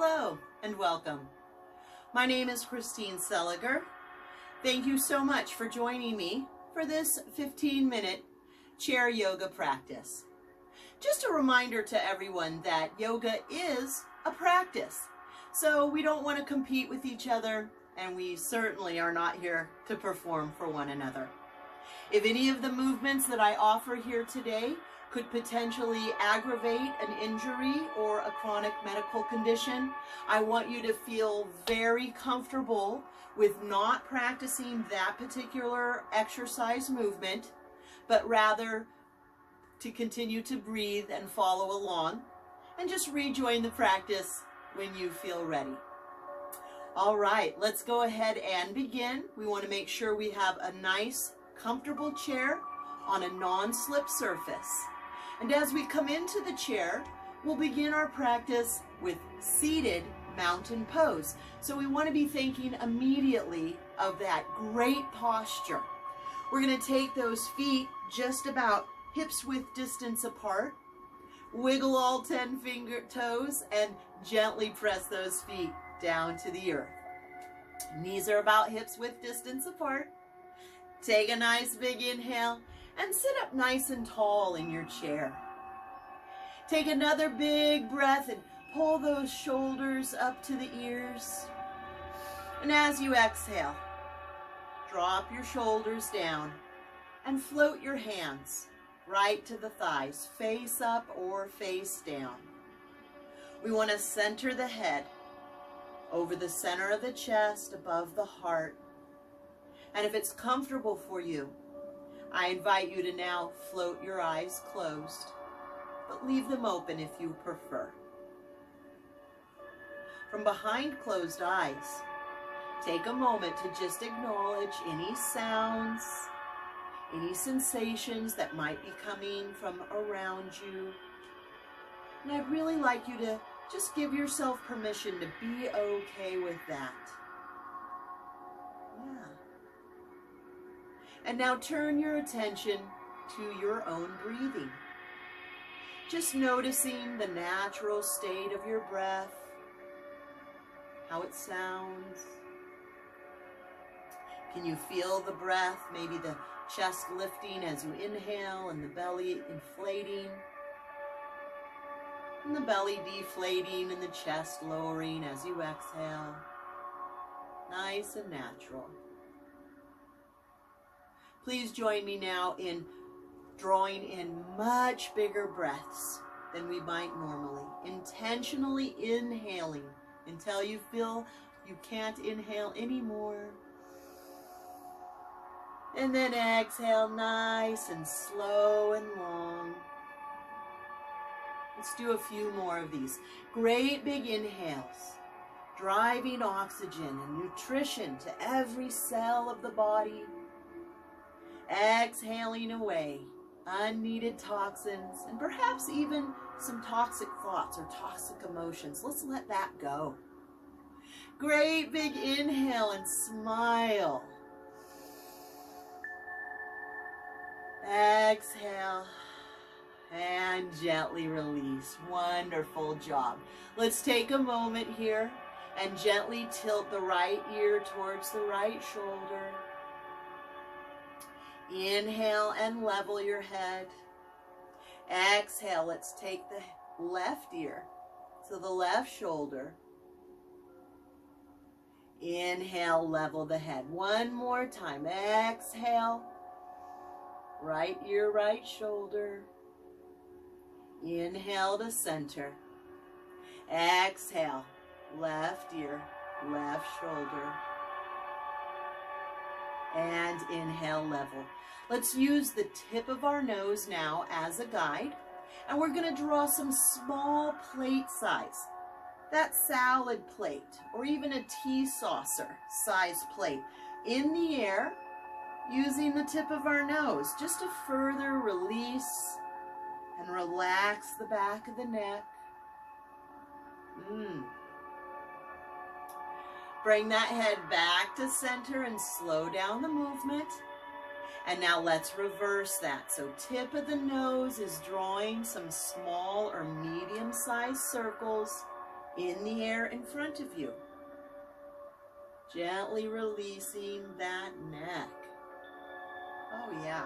Hello and welcome. My name is Christine Seliger. Thank you so much for joining me for this 15-minute chair yoga practice. Just a reminder to everyone that yoga is a practice. So we don't want to compete with each other, and we certainly are not here to perform for one another. If any of the movements that I offer here today could potentially aggravate an injury or a chronic medical condition, I want you to feel very comfortable with not practicing that particular exercise movement, but rather to continue to breathe and follow along and just rejoin the practice when you feel ready. All right, let's go ahead and begin. We want to make sure we have a nice, comfortable chair on a non-slip surface. And as we come into the chair, we'll begin our practice with seated mountain pose. So we want to be thinking immediately of that great posture. We're going to take those feet just about hips width distance apart, wiggle all 10 finger toes, and gently press those feet down to the earth. Knees are about hips width distance apart. Take a nice big inhale and sit up nice and tall in your chair. Take another big breath and pull those shoulders up to the ears. And as you exhale, drop your shoulders down and float your hands right to the thighs, face up or face down. We want to center the head over the center of the chest, above the heart. And if it's comfortable for you, I invite you to now float your eyes closed, but leave them open if you prefer. From behind closed eyes, take a moment to just acknowledge any sounds, any sensations that might be coming from around you. And I'd really like you to just give yourself permission to be okay with that. Yeah. And now turn your attention to your own breathing. Just noticing the natural state of your breath, how it sounds. Can you feel the breath, maybe the chest lifting as you inhale and the belly inflating, and the belly deflating and the chest lowering as you exhale. Nice and natural. Please join me now in drawing in much bigger breaths than we might normally. Intentionally inhaling until you feel you can't inhale anymore. And then exhale nice and slow and long. Let's do a few more of these. Great big inhales, driving oxygen and nutrition to every cell of the body. Exhaling away unneeded toxins and perhaps even some toxic thoughts or toxic emotions. Let's let that go. Great big inhale and smile. Exhale and gently release. Wonderful job. Let's take a moment here and gently tilt the right ear towards the right shoulder. Inhale and level your head. Exhale, let's take the left ear to the left shoulder. Inhale, level the head. One more time. Exhale. Right ear, right shoulder. Inhale to center. Exhale, left ear, left shoulder. And inhale, level. Let's use the tip of our nose now as a guide. And we're going to draw some small plate size. That salad plate or even a tea saucer size plate in the air using the tip of our nose just to further release and relax the back of the neck. Bring that head back to center and slow down the movement. And now let's reverse that. So tip of the nose is drawing some small or medium-sized circles in the air in front of you. Gently releasing that neck. Oh yeah.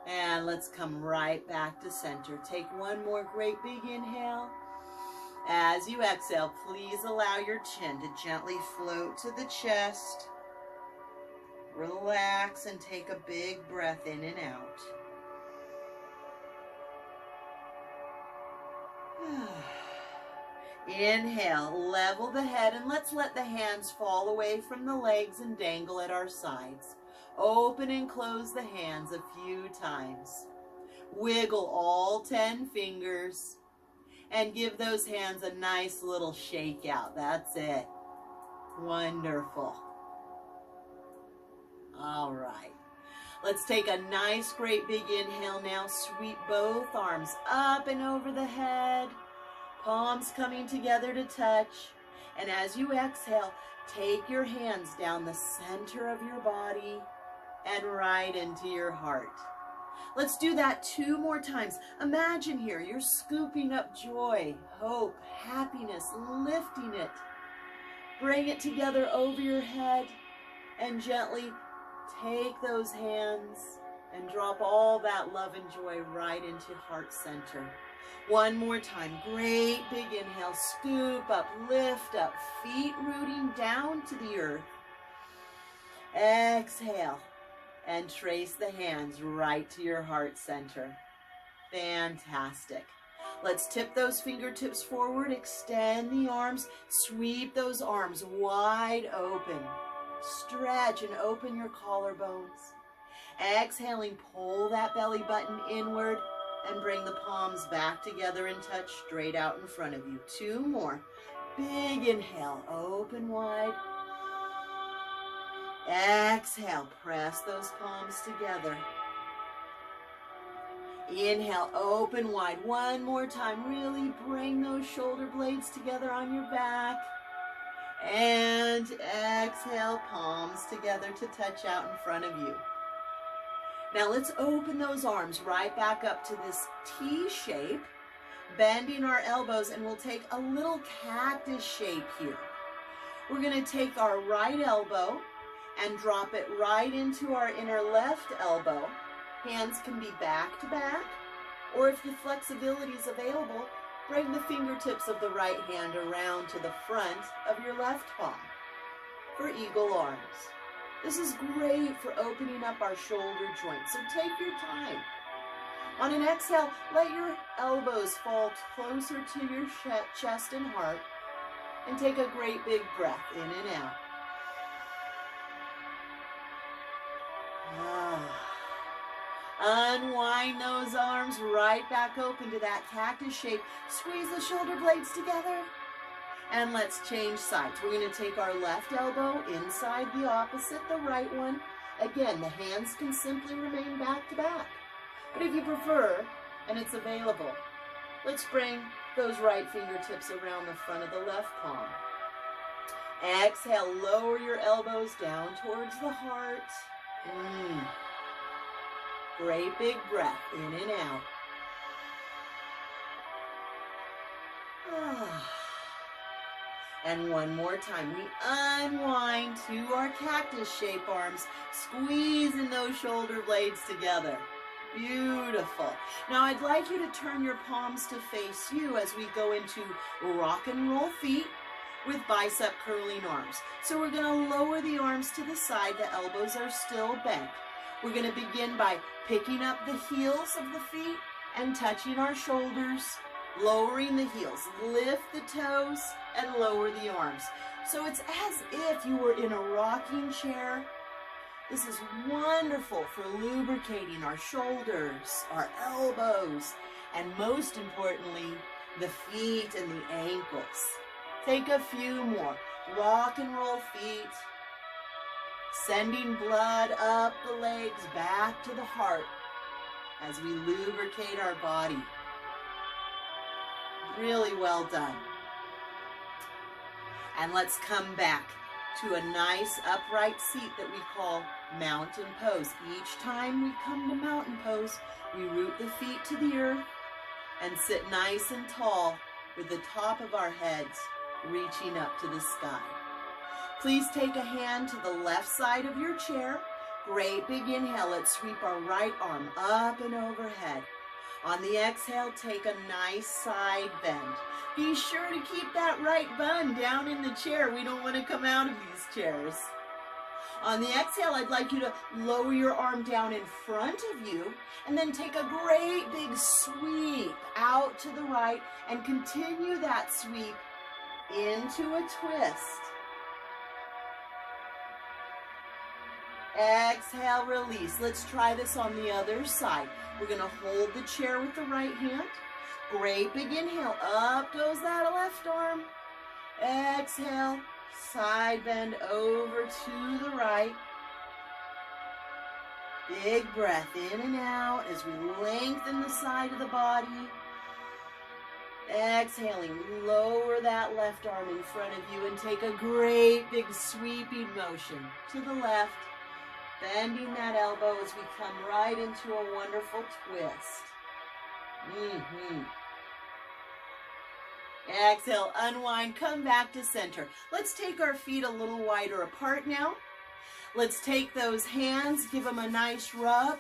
And let's come right back to center. Take one more great big inhale. As you exhale, please allow your chin to gently float to the chest. Relax and take a big breath in and out. Inhale, level the head, and let's let the hands fall away from the legs and dangle at our sides. Open and close the hands a few times. Wiggle all 10 fingers and give those hands a nice little shake out. That's it. Wonderful. All right. Let's take a nice, great big inhale now. Sweep both arms up and over the head. Palms coming together to touch. And as you exhale, take your hands down the center of your body and right into your heart. Let's do that 2 more times. Imagine here, you're scooping up joy, hope, happiness, lifting it. Bring it together over your head and gently take those hands and drop all that love and joy right into heart center. One more time. Great big inhale. Scoop up, lift up, feet rooting down to the earth. Exhale and trace the hands right to your heart center. Fantastic. Let's tip those fingertips forward, extend the arms, sweep those arms wide open. Stretch and open your collarbones. Exhaling, pull that belly button inward and bring the palms back together and touch straight out in front of you. 2 more. Big inhale, open wide. Exhale, press those palms together. Inhale, open wide. 1 more time. Really bring those shoulder blades together on your back. And exhale, palms together to touch out in front of you. Now let's open those arms right back up to this T shape, bending our elbows, and we'll take a little cactus shape here. We're going to take our right elbow and drop it right into our inner left elbow. Hands can be back to back, or if the flexibility is available, bring the fingertips of the right hand around to the front of your left palm for eagle arms. This is great for opening up our shoulder joints, so take your time. On an exhale, let your elbows fall closer to your chest and heart, and take a great big breath in and out. Unwind those arms right back open to that cactus shape. Squeeze the shoulder blades together. And let's change sides. We're going to take our left elbow inside the opposite, the right one. Again, the hands can simply remain back to back. But if you prefer, and it's available, let's bring those right fingertips around the front of the left palm. Exhale, lower your elbows down towards the heart. Great big breath in and out. And one more time, we unwind to our cactus shape arms, squeezing those shoulder blades together. Beautiful. Now I'd like you to turn your palms to face you as we go into rock and roll feet with bicep curling arms. So we're going to lower the arms to the side, the elbows are still bent. We're going to begin by picking up the heels of the feet and touching our shoulders, lowering the heels, lift the toes, and lower the arms. So it's as if you were in a rocking chair. This is wonderful for lubricating our shoulders, our elbows, and most importantly, the feet and the ankles. Take a few more. Rock and roll feet, sending blood up the legs, back to the heart as we lubricate our body. Really well done. And let's come back to a nice upright seat that we call mountain pose. Each time we come to mountain pose, we root the feet to the earth and sit nice and tall with the top of our heads reaching up to the sky. Please take a hand to the left side of your chair. Great big inhale. Let's sweep our right arm up and overhead. On the exhale, take a nice side bend. Be sure to keep that right bun down in the chair. We don't want to come out of these chairs. On the exhale, I'd like you to lower your arm down in front of you and then take a great big sweep out to the right and continue that sweep into a twist. Exhale, release. Let's try this on the other side. We're going to hold the chair with the right hand. Great big inhale. Up goes that left arm. Exhale. Side bend over to the right. Big breath in and out as we lengthen the side of the body. Exhaling, lower that left arm in front of you and take a great big sweeping motion to the left. Bending that elbow as we come right into a wonderful twist. Exhale, unwind, come back to center. Let's take our feet a little wider apart now. Let's take those hands, give them a nice rub,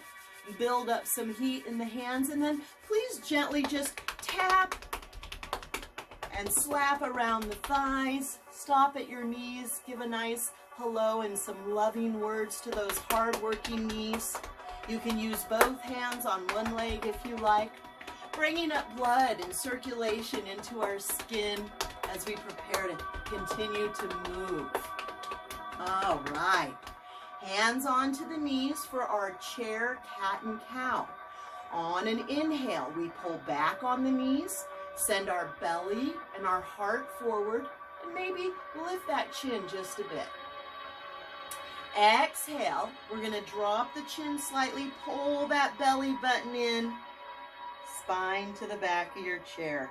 build up some heat in the hands, and then please gently just tap and slap around the thighs. Stop at your knees, give a nice hello and some loving words to those hard-working knees. You can use both hands on one leg if you like, bringing up blood and circulation into our skin as we prepare to continue to move. All right, hands onto the knees for our chair cat and cow. On an inhale, we pull back on the knees, send our belly and our heart forward, and maybe lift that chin just a bit. Exhale, we're going to drop the chin slightly, pull that belly button in, spine to the back of your chair.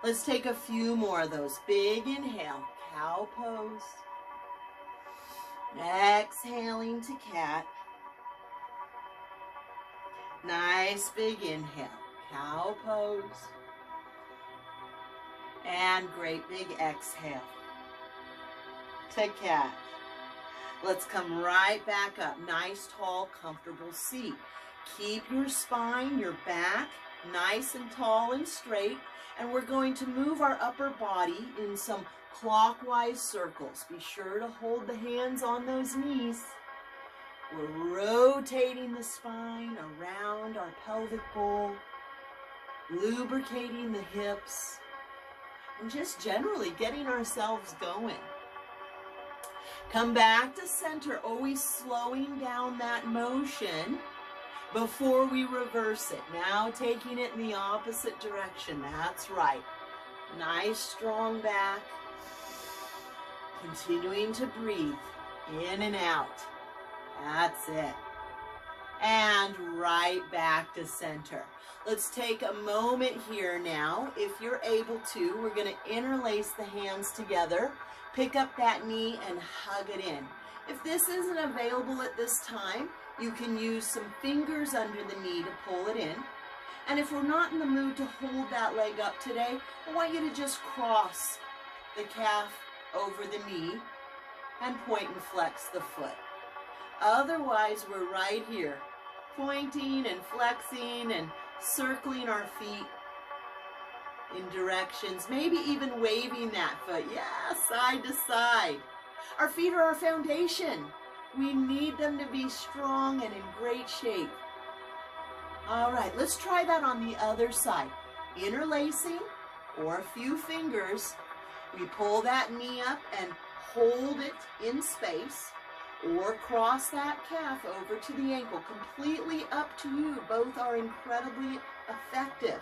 Let's take a few more of those. Big inhale, cow pose. Exhaling to cat. Nice big inhale, cow pose. And great big exhale to cat. Let's come right back up. Nice, tall, comfortable seat. Keep your spine, your back, nice and tall and straight. And we're going to move our upper body in some clockwise circles. Be sure to hold the hands on those knees. We're rotating the spine around our pelvic bowl, lubricating the hips, and just generally getting ourselves going. Come back to center, always slowing down that motion before we reverse it. Now taking it in the opposite direction. That's right. Nice, strong back. Continuing to breathe in and out. That's it. And right back to center. Let's take a moment here now. If you're able to, we're going to interlace the hands together. Pick up that knee and hug it in. If this isn't available at this time, you can use some fingers under the knee to pull it in. And if we're not in the mood to hold that leg up today, I want you to just cross the calf over the knee and point and flex the foot. Otherwise, we're right here, pointing and flexing and circling our feet in directions, maybe even waving that foot, yeah, side to side. Our feet are our foundation. We need them to be strong and in great shape. All right, let's try that on the other side. Interlacing or a few fingers, we pull that knee up and hold it in space, or cross that calf over to the ankle. Completely up to you. Both are incredibly effective.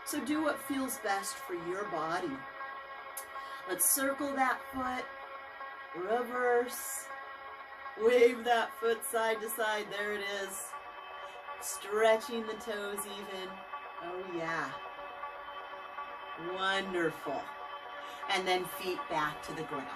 So do what feels best for your body. Let's circle that foot, reverse, wave that foot side to side. There it is. Stretching the toes even. Oh yeah. Wonderful. And then feet back to the ground.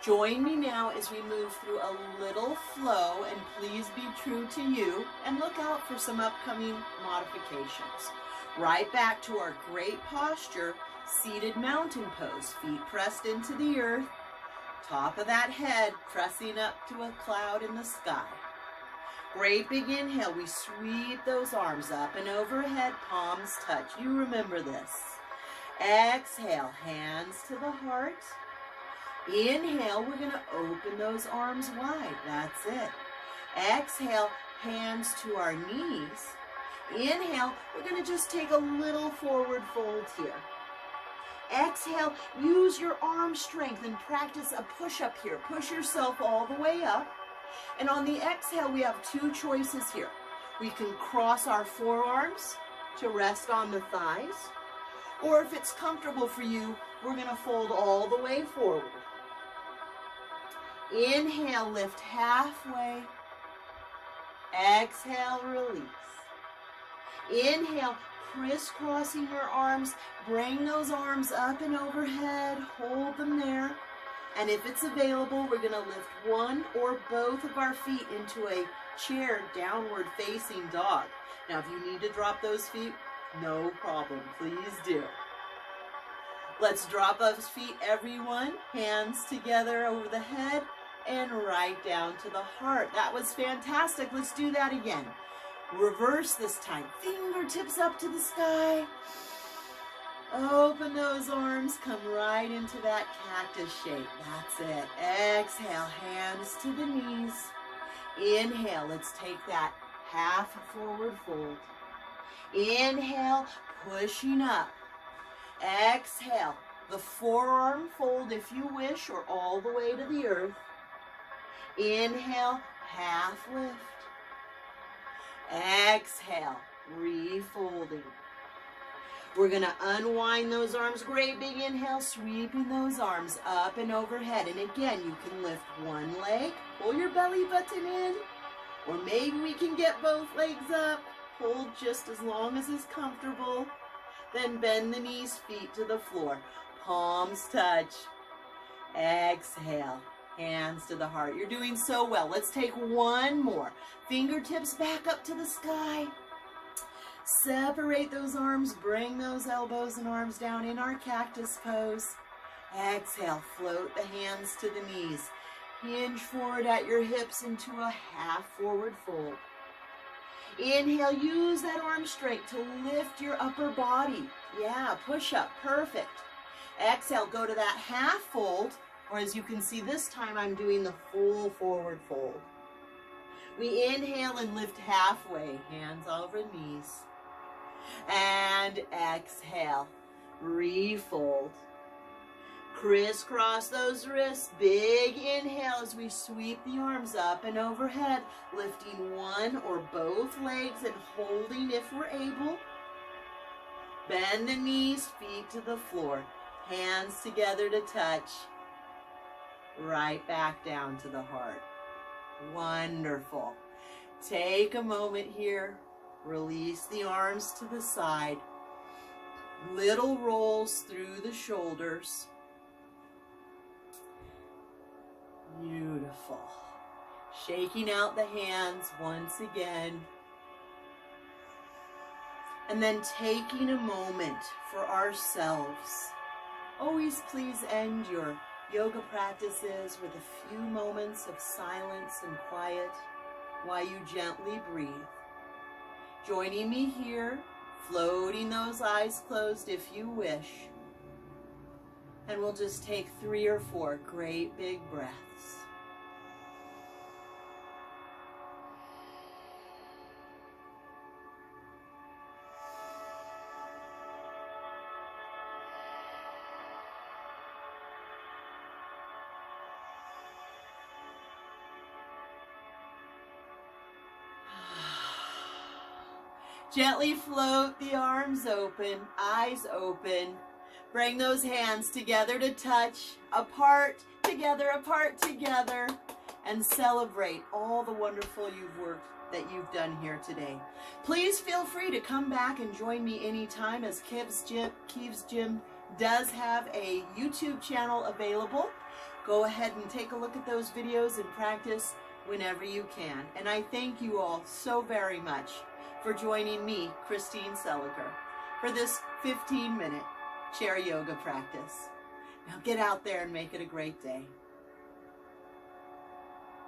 Join me now as we move through a little flow, and please be true to you and look out for some upcoming modifications. Right back to our great posture, seated mountain pose, feet pressed into the earth, top of that head pressing up to a cloud in the sky. Great big inhale, we sweep those arms up and overhead, palms touch. You remember this. Exhale, hands to the heart. Inhale, we're going to open those arms wide. That's it. Exhale, hands to our knees. Inhale, we're going to just take a little forward fold here. Exhale, use your arm strength and practice a push-up here. Push yourself all the way up. And on the exhale, we have two choices here. We can cross our forearms to rest on the thighs. Or if it's comfortable for you, we're going to fold all the way forward. Inhale, lift halfway. Exhale, release. Inhale, crisscrossing your arms. Bring those arms up and overhead. Hold them there. And if it's available, we're going to lift one or both of our feet into a chair, downward facing dog. Now, if you need to drop those feet, no problem. Please do. Let's drop those feet, everyone. Hands together over the head and right down to the heart. That was fantastic. Let's do that again. Reverse this time. Fingertips up to the sky. Open those arms. Come right into that cactus shape. That's it. Exhale, hands to the knees. Inhale, let's take that half forward fold. Inhale, pushing up. Exhale, the forearm fold if you wish, or all the way to the earth. Inhale, half lift. Exhale, refolding. We're going to unwind those arms. Great big inhale, sweeping those arms up and overhead. And again, you can lift one leg, pull your belly button in, or maybe we can get both legs up. Hold just as long as is comfortable. Then bend the knees, feet to the floor. Palms touch. Exhale. Hands to the heart. You're doing so well. Let's take one more. Fingertips back up to the sky. Separate those arms. Bring those elbows and arms down in our cactus pose. Exhale. Float the hands to the knees. Hinge forward at your hips into a half forward fold. Inhale, use that arm strength to lift your upper body. Yeah, push up, perfect. Exhale, go to that half fold, or as you can see this time, I'm doing the full forward fold. We inhale and lift halfway, hands over knees. And exhale, refold. Crisscross those wrists, big inhale as we sweep the arms up and overhead, lifting one or both legs and holding if we're able. Bend the knees, feet to the floor, hands together to touch. Right back down to the heart. Wonderful. Take a moment here, release the arms to the side, little rolls through the shoulders. Beautiful. Shaking out the hands once again. And then taking a moment for ourselves. Always please end your yoga practices with a few moments of silence and quiet while you gently breathe. Joining me here, floating those eyes closed if you wish. And we'll just take 3 or 4 great big breaths. Gently float the arms open, eyes open. Bring those hands together to touch, apart together, and celebrate all the wonderful work that you've done here today. Please feel free to come back and join me anytime, as Keev's Gym does have a YouTube channel available. Go ahead and take a look at those videos and practice whenever you can. And I thank you all so very much for joining me, Christine Seliger. for this 15-minute chair yoga practice. Now get out there and make it a great day.